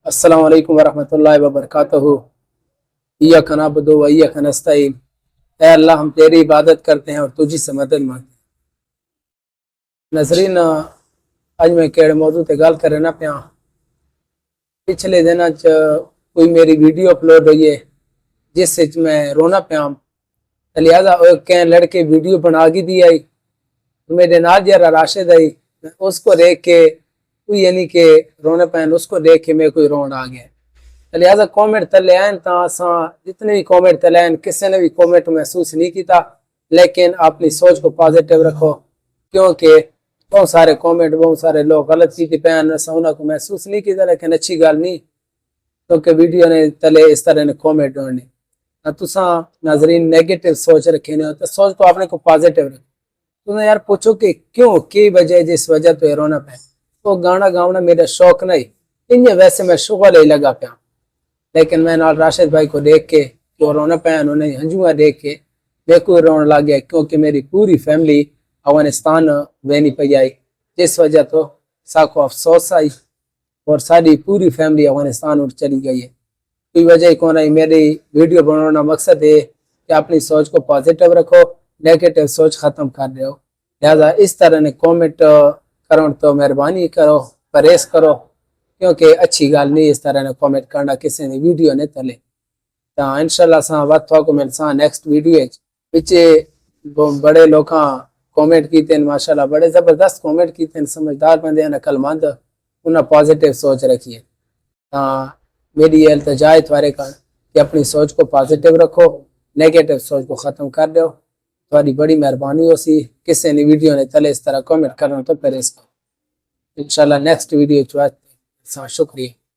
अस्सलाम वालेकुम वरहमतुल्लाहि वबरकातुहू। इय्याका नअबुदु व इय्याका नस्तईन। ऐ अल्लाह, हम तेरी इबादत करते हैं और तुझी से मदद मांगते हैं। नजरीन, अज मैं केड़े मौजू ते गल करे ना पिया। पिछले दिनों च कोई मेरी वीडियो अपलोड हुई है जिस विच मैं रोना पिया। लिहाजा कह लड़के वीडियो बना के दी आई, मेरे नाल जरा राशिद आई, उसको देख के यानी कि रोने पैन, उसको देख के मेरे को रोन आ गया। लिहाजा कॉमेंट तले आए तो असा जितने भी कॉमेंट तले आए किसी ने भी कॉमेंट महसूस नहीं किया, लेकिन अपनी सोच को पॉजिटिव रखो, क्योंकि बहुत सारे कॉमेंट बहुत सारे लोग गलत की पैन को महसूस नहीं किया, लेकिन अच्छी गल नहीं, क्योंकि वीडियो ने तले इस तरह ने कॉमेंट होने। तुसा नाजरीन नेगेटिव सोच रखे ने तो सोच तो अपने को पॉजिटिव रखो। तुमने यार पूछो कि क्यों, की वजह जिस वजह तो रोना पे तो गाना गाना मेरा शौक नहीं, इन वैसे मैं शुगल ही लगा पाया, लेकिन मैं नाल राशिद भाई को देख के जो रोना पाया, उन्होंने हंजुआ देख के मेरे को रोन लग गया, क्योंकि मेरी पूरी फैमिली अफगानिस्तान वेनी पई आई, जिस वजह तो साको अफसोस आई और सारी पूरी फैमिली अफगानिस्तान और चली गई है। कोई वजह कौन आई। मेरी वीडियो बनाना मकसद है कि अपनी सोच को पॉजिटिव रखो, नेगेटिव सोच खत्म कर रहे हो। लिहाजा इस तरह ने कॉमेंट करो तो मेहरबानी करो, परहेज करो, क्योंकि अच्छी गल नहीं इस तरह ने कॉमेंट करना किसी ने वीडियो ने तले। तो इंशाल्लाह सा वक्त को मिल सा नेक्स्ट वीडियो पिछे बड़े लोग कॉमेंट किए, माशाल्लाह बड़े जबरदस्त कॉमेंट किए, समझदार बंदे अकलमंद, उन्हें पॉजिटिव सोच रखिए। मेरी ये इल्तिजा है तुम्हारे का कि अपनी सोच को पॉजिटिव रखो, नेगेटिव सोच को ख़त्म कर दो। तुम्हारी बड़ी मेहरबानी हो सी, किसी ने वीडियो ने तले इस तरह कमेंट करना तो परहेज करो। इंशाल्लाह नेक्स्ट वीडियो शुक्रिया।